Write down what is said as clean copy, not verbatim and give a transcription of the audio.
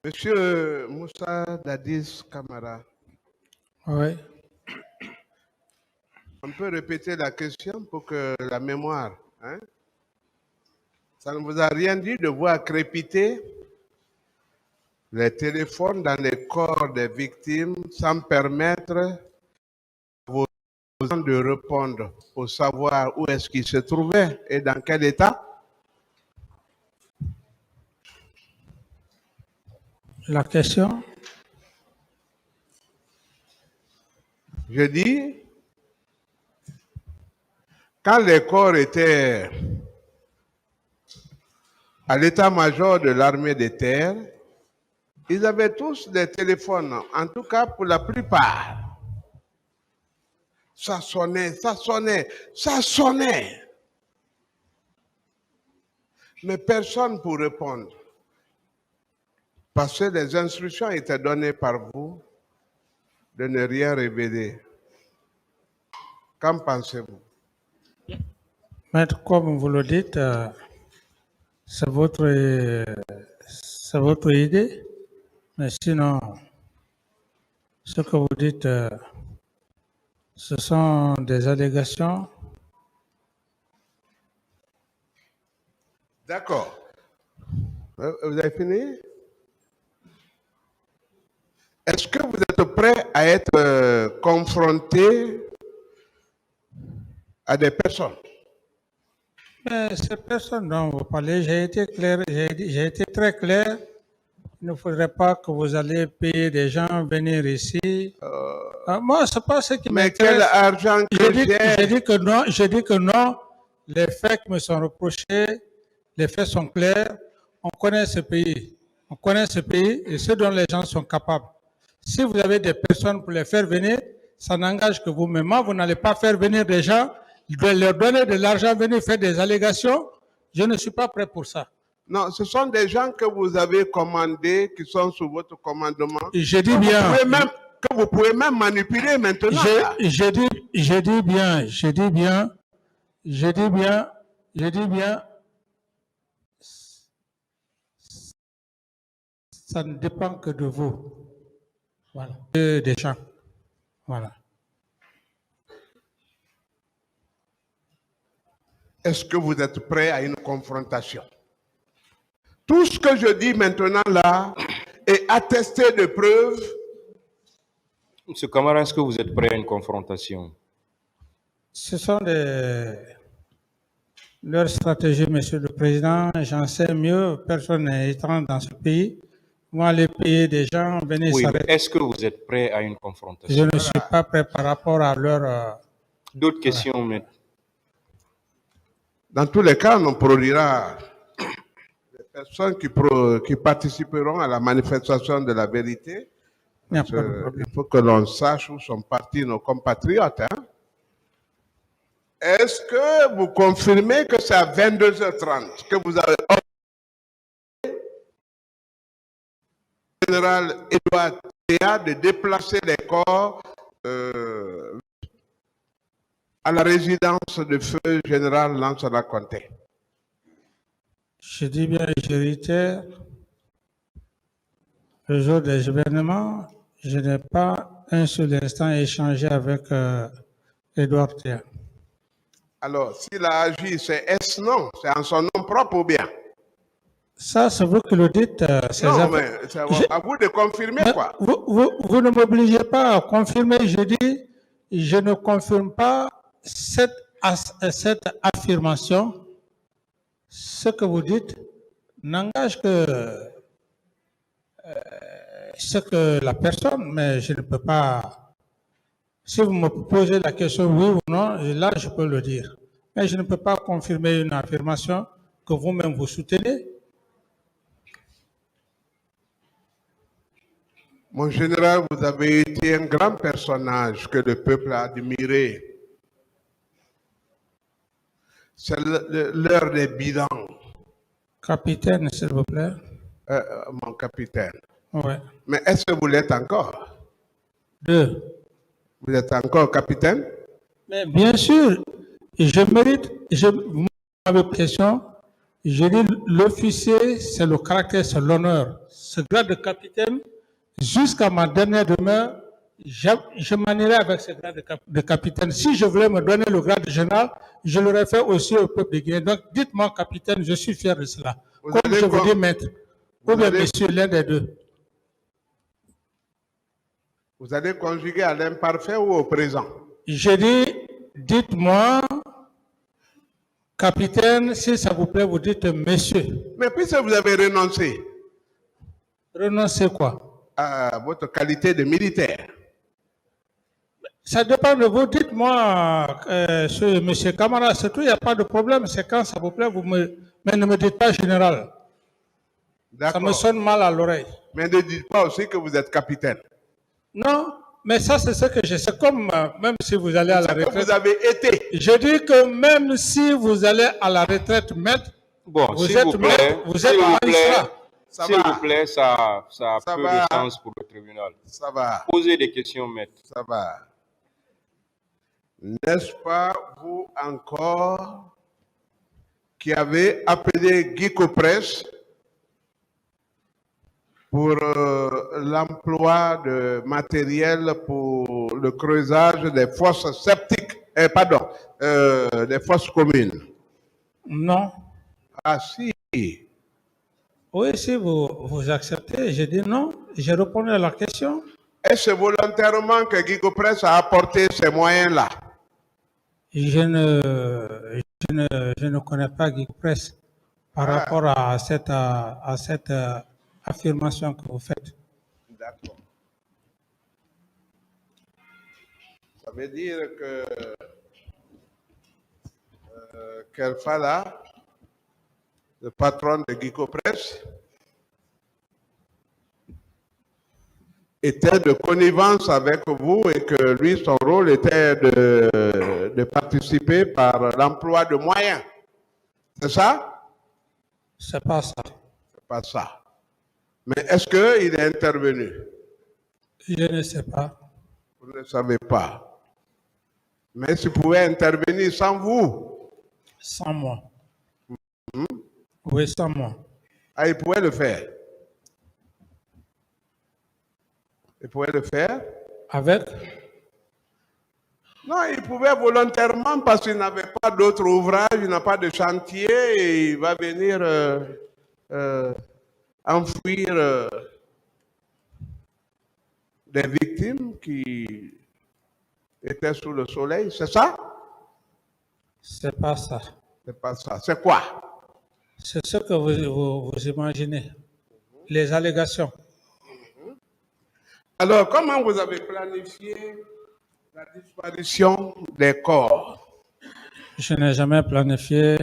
Monsieur Moussa Dadis Kamara, Oui. on peut répéter la question pour que la mémoire, hein? Ça ne vous a rien dit de voir crépiter les téléphones dans les corps des victimes sans permettre à vos gens de répondre pour savoir où est-ce qu'ils se trouvaient et dans quel état? La question? Je dis, quand les corps étaient à l'état-major de l'armée de terre, ils avaient tous des téléphones, en tout cas pour la plupart. Ça sonnait, ça sonnait, ça sonnait. Mais personne pour répondre. Parce que les instructions étaient données par vous de ne rien révéler. Qu'en pensez-vous? Maître, comme vous le dites, c'est votre idée. Mais sinon, ce que vous dites, ce sont des allégations. D'accord. Vous avez fini? Est-ce que vous êtes prêt à être confronté à des personnes? Mais ces personnes dont vous parlez, j'ai été clair, j'ai été très clair. Il ne faudrait pas que vous allez payer des gens venir ici. Moi, c'est pas ce qui Mais quel m'intéresse. argent que J'ai dit que non, j'ai dit que non. Les faits qui me sont reprochés, les faits sont clairs. On connaît ce pays. On connaît ce pays et ce dont les gens sont capables. Si vous avez des personnes pour les faire venir, ça n'engage que vous-même. Vous n'allez pas faire venir des gens, leur donner de l'argent, venir faire des allégations. Je ne suis pas prêt pour ça. Non, ce sont des gens que vous avez commandés, qui sont sous votre commandement. Je dis bien. Que vous pouvez même manipuler maintenant. Je dis bien, ça ne dépend que de vous. Voilà. Des gens. Voilà. Est-ce que vous êtes prêt à une confrontation? Tout ce que je dis maintenant là est attesté de preuves. Monsieur Kamara, est-ce que vous êtes prêt à une confrontation? Ce sont leurs stratégies, Monsieur le Président. J'en sais mieux. Personne n'est étrange dans ce pays. Moi, aller payer des gens, venir s'arrêter. Oui, est-ce que vous êtes prêt à une confrontation? Je ne suis pas prêt par rapport à leur... D'autres questions, maître? Dans tous les cas, on produira les personnes qui participeront à la manifestation de la vérité. Il faut que l'on sache où sont partis nos compatriotes. Hein? Est-ce que vous confirmez que c'est à 22h30 que vous avez ordonné au général Edouard Théa de déplacer les corps à la résidence de feu général Lansana Conté? Je dis bien et je réitère, le jour des événements, je n'ai pas un seul instant échangé avec Edouard Théa. Alors, s'il a agi, c'est est-ce non? C'est en son nom propre ou bien? Ça, c'est vous qui le dites. Non, mais c'est à vous de confirmer quoi. Vous ne m'obligez pas à confirmer. Je dis, je ne confirme pas cette affirmation. Ce que vous dites n'engage que ce que la personne, mais je ne peux pas. Si vous me posez la question oui ou non, là je peux le dire. Mais je ne peux pas confirmer une affirmation que vous-même vous soutenez. Mon général, vous avez été un grand personnage que le peuple a admiré. C'est l'heure des bilans. Capitaine, s'il vous plaît. Mon capitaine. Oui. Mais est-ce que vous l'êtes encore? Deux. Vous êtes encore capitaine? Mais bien sûr, je mérite, vous m'avez une question, J'ai dit, l'officier, c'est le caractère, c'est l'honneur. Ce grade de capitaine, jusqu'à ma dernière demeure, je manierais avec ce grade de capitaine. Si je voulais me donner le grade de général, je l'aurais fait aussi au peuple de Guinée. Donc, dites-moi, capitaine, je suis fier de cela. Comme je vous dis, maître, ou bien monsieur, l'un des deux. Vous allez conjuguer à l'imparfait ou au présent? J'ai dit, dites-moi, capitaine, si ça vous plaît, vous dites monsieur. Mais puisque vous avez renoncé Renoncez quoi? à votre qualité de militaire, Ça dépend de vous. Dites-moi, monsieur Camara, surtout, il n'y a pas de problème. C'est quand ça vous plaît, mais ne me dites pas général. Ça me d'accord. sonne mal à l'oreille. Mais ne dites pas aussi que vous êtes capitaine. Non, mais ça, c'est ce que je sais. Comme même si vous allez à la C'est que retraite. vous avez été. Je dis que même si vous allez à la retraite, maître, Bon, vous s'il êtes vous plaît, maître, vous êtes magistrat. s'il vous plaît, ça a peu va. de sens pour le tribunal. Ça va, Posez des questions, maître. ça va. N'est-ce pas vous encore qui avez appelé Guy Copresse pour l'emploi de matériel pour le creusage des fosses septiques, des fosses communes? Non. Ah si. Oui, si vous acceptez, je dis non. J'ai répondu à la question. Est-ce volontairement que Guy Copresse a apporté ces moyens-là? Je ne connais pas Guy Presse par rapport à cette affirmation que vous faites. D'accord. Ça veut dire que Kelfala, le patron de Guy Copresse, était de connivence avec vous et que lui, son rôle était de participer par l'emploi de moyens. C'est ça? C'est pas ça. C'est pas ça. Mais est-ce qu'il est intervenu? Je ne sais pas. Vous ne savez pas. Mais s'il pouvait intervenir sans vous? Sans moi. Oui, sans moi. Ah, il pouvait le faire. Il pouvait le faire? Avec? Non, il pouvait volontairement parce qu'il n'avait pas d'autre ouvrage, il n'a pas de chantier et il va venir enfouir des victimes qui étaient sous le soleil. C'est ça? C'est pas ça. C'est pas ça. C'est quoi? C'est ce que vous imaginez. Les allégations. Alors, comment vous avez planifié la disparition des corps? Je n'ai jamais planifié